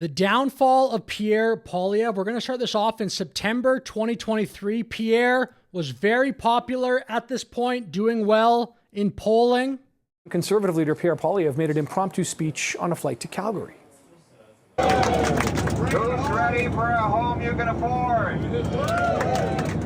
The downfall of Pierre Poilievre. We're going to start this off in September 2023. Pierre was very popular at this point, doing well in polling. Conservative leader Pierre Poilievre made an impromptu speech on a flight to Calgary. Who's ready for a home you can afford?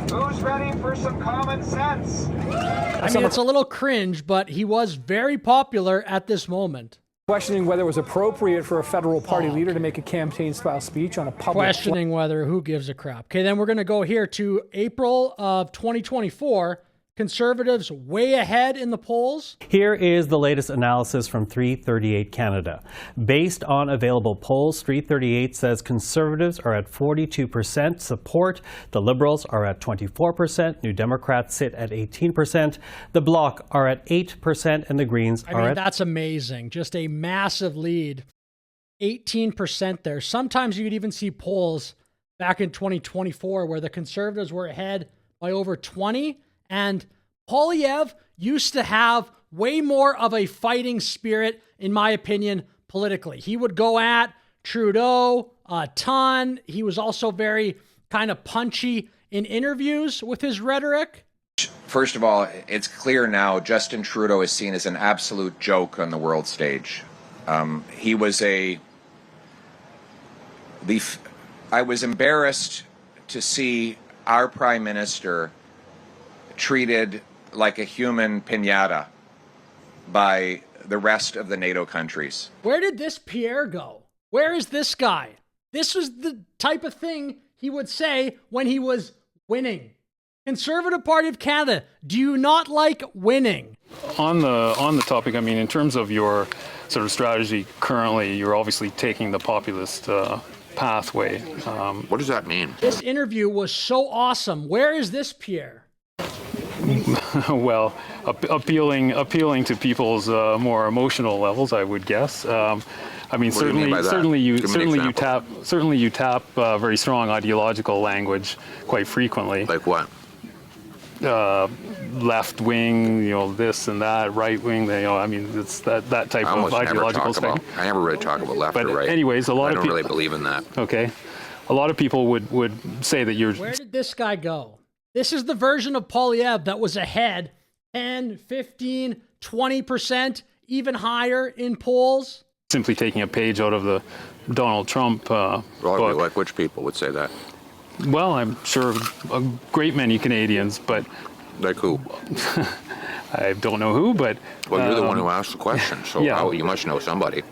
Who's ready for some common sense? I mean, it's a little cringe, but he was very popular at this moment. Questioning whether it was appropriate for a federal party leader to make a campaign-style speech on a public... Questioning whether, who gives a crap. Okay, then we're going to go here to April of 2024. Conservatives way ahead in the polls. Here is the latest analysis from 338 Canada. Based on available polls, 338 says Conservatives are at 42% support, the Liberals are at 24%, New Democrats sit at 18%, the Bloc are at 8%, and the Greens are at... That's amazing. Just a massive lead. 18% there. Sometimes you could even see polls back in 2024 where the Conservatives were ahead by over 20%. And Poilievre used to have way more of a fighting spirit, in my opinion, politically. He would go at Trudeau a ton. He was also very kind of punchy in interviews with his rhetoric. First of all, it's clear now Justin Trudeau is seen as an absolute joke on the world stage. He was I was embarrassed to see our Prime Minister treated like a human piñata by the rest of the NATO countries. Where did this Pierre go? Where is this guy? This was the type of thing he would say when he was winning. Conservative Party of Canada, do you not like winning? On the topic, I mean, in terms of your sort of strategy currently, you're obviously taking the populist pathway. What does that mean? This interview was so awesome. Where is this Pierre? Well, appealing to people's more emotional levels, I would guess. I mean, certainly you tap very strong ideological language quite frequently. Like what? Left wing, this and that, right wing. I mean, it's that type of ideological spectrum. I never really talk about left or right. Anyways, I don't really believe in that. Okay, a lot of people would say that you're. Where did this guy go? This is the version of Poilievre that was ahead 10, 15, 20%, even higher in polls. Simply taking a page out of the Donald Trump book. Like which people would say that? Well, I'm sure a great many Canadians, but... Like who? I don't know who, but... Well, you're the one who asked the question, so yeah. You must know somebody.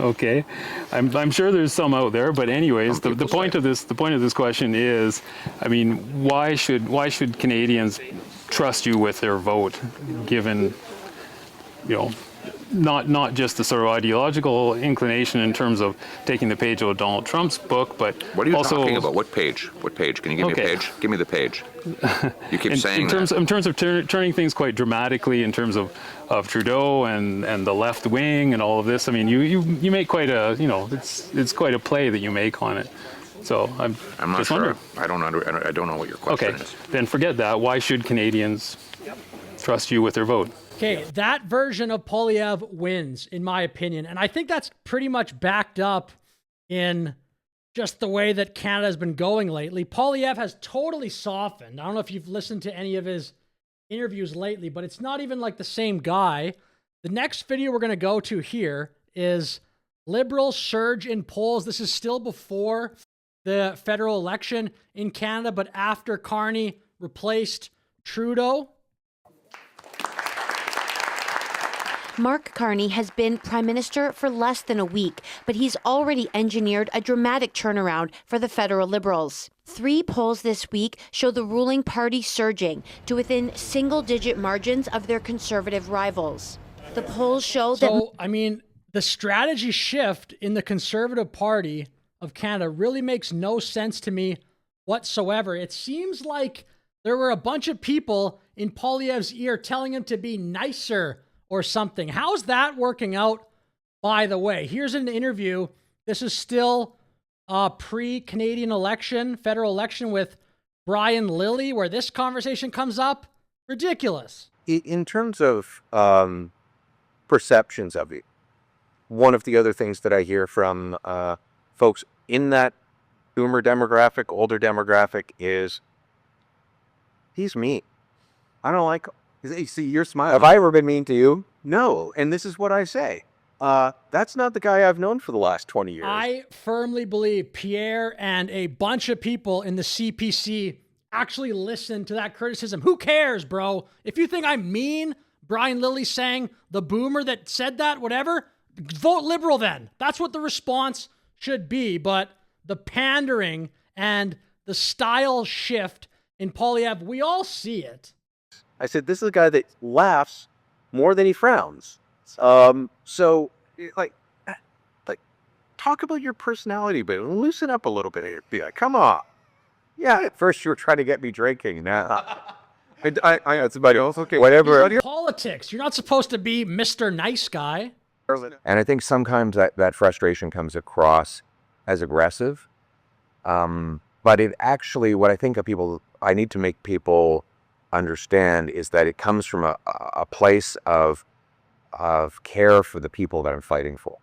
Okay, I'm sure there's some out there, but anyways, the point of this question is, I mean, why should Canadians trust you with their vote, given, not just the sort of ideological inclination in terms of taking the page out of Donald Trump's book, but what are you also talking about? What page? What page? Can you give me a page? Give me the page. You keep saying in terms of turning things quite dramatically in terms of Trudeau and the left wing and all of this. I mean, you make quite a it's quite a play that you make on it. So I'm not just sure. wondering. I don't know what your question is. Then forget that. Why should Canadians trust you with their vote? Okay, that version of Poilievre wins, in my opinion. And I think that's pretty much backed up in just the way that Canada has been going lately. Poilievre has totally softened. I don't know if you've listened to any of his interviews lately, but it's not even like the same guy. The next video we're going to go to here is Liberal surge in polls. This is still before the federal election in Canada, but after Carney replaced Trudeau. Mark Carney has been Prime Minister for less than a week, but he's already engineered a dramatic turnaround for the federal Liberals. 3 polls this week show the ruling party surging to within single-digit margins of their Conservative rivals. The polls show that... So, I mean, the strategy shift in the Conservative Party of Canada really makes no sense to me whatsoever. It seems like there were a bunch of people in Poilievre's ear telling him to be nicer or something. How's that working out, by the way? Here's an interview. This is still a pre-Canadian election, federal election with Brian Lilly, where this conversation comes up. Ridiculous. In terms of perceptions of it, one of the other things that I hear from folks in that boomer demographic, older demographic, he's mean. I don't like him. See, you're smiling. Have I ever been mean to you? No. And this is what I say. That's not the guy I've known for the last 20 years. I firmly believe Pierre and a bunch of people in the CPC actually listen to that criticism. Who cares, bro? If you think I'm mean, Brian Lilly saying the boomer that said that, whatever, vote Liberal then. That's what the response should be. But the pandering and the style shift in Poilievre, we all see it. I said, this is a guy that laughs more than he frowns. So, like, talk about your personality, but loosen up a little bit here. Be like, come on. Yeah, at first you were trying to get me drinking. Now, I had somebody else. Okay, whatever. Politics. You're not supposed to be Mr. Nice Guy. And I think sometimes that frustration comes across as aggressive. But it actually, what I think I need to make people understand is that it comes from a place of care for the people that I'm fighting for.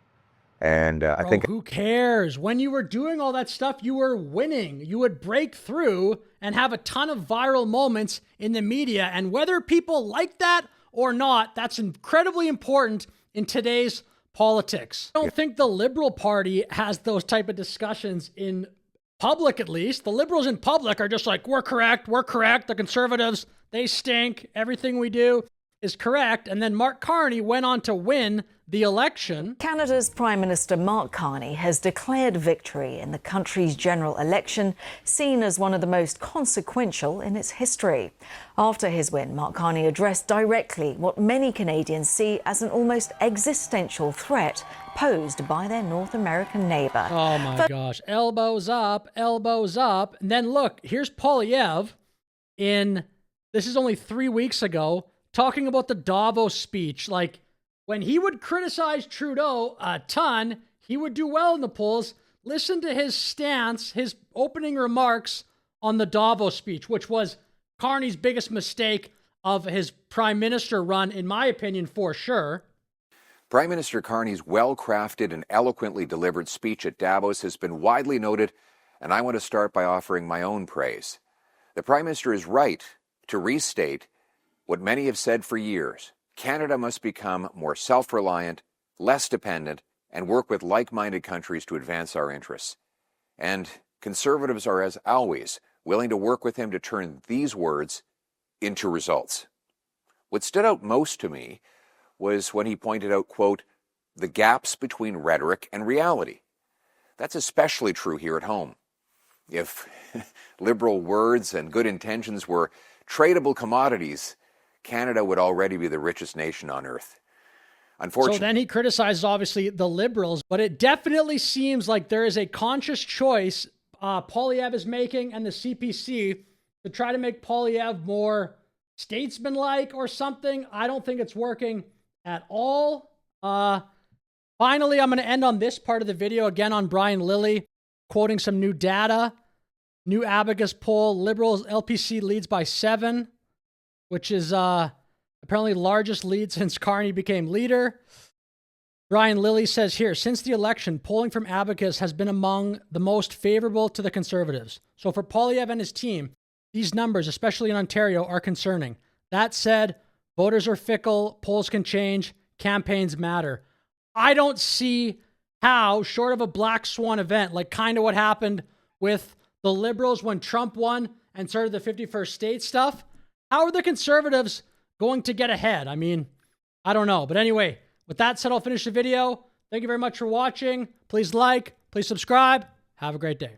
And I think, who cares? When you were doing all that stuff, you were winning. You would break through and have a ton of viral moments in the media. And whether people like that or not, that's incredibly important in today's politics. I don't think the Liberal Party has those type of discussions in public, at least. The Liberals in public are just like, we're correct. The Conservatives, they stink. Everything we do is correct. And then Mark Carney went on to win the election. Canada's Prime Minister Mark Carney has declared victory in the country's general election, seen as one of the most consequential in its history. After his win, Mark Carney addressed directly what many Canadians see as an almost existential threat posed by their North American neighbour. Oh my gosh. Elbows up, elbows up. And then look, here's Poilievre this is only 3 weeks ago, talking about the Davos speech. Like, when he would criticize Trudeau a ton, he would do well in the polls. Listen to his stance, his opening remarks on the Davos speech, which was Carney's biggest mistake of his prime minister run, in my opinion, for sure. Prime Minister Carney's well-crafted and eloquently delivered speech at Davos has been widely noted, and I want to start by offering my own praise. The Prime Minister is right to restate what many have said for years. Canada must become more self-reliant, less dependent, and work with like-minded countries to advance our interests. And Conservatives are, as always, willing to work with him to turn these words into results. What stood out most to me was when he pointed out, quote, the gaps between rhetoric and reality. That's especially true here at home. If liberal words and good intentions were tradable commodities, Canada would already be the richest nation on earth. Unfortunately, so then he criticizes, obviously, the Liberals, but it definitely seems like there is a conscious choice Poilievre is making and the CPC to try to make Poilievre more statesman-like or something. I don't think it's working at all. Finally, I'm going to end on this part of the video, again on Brian Lilly, quoting some new data. New Abacus poll, Liberals LPC leads by 7, which is apparently largest lead since Carney became leader. Brian Lilly says here, since the election, polling from Abacus has been among the most favorable to the Conservatives. So for Poilievre and his team, these numbers, especially in Ontario, are concerning. That said, voters are fickle, polls can change, campaigns matter. I don't see how, short of a black swan event, like kind of what happened with the Liberals when Trump won and started the 51st state stuff, how are the Conservatives going to get ahead? I mean, I don't know. But anyway, with that said, I'll finish the video. Thank you very much for watching. Please like, please subscribe. Have a great day.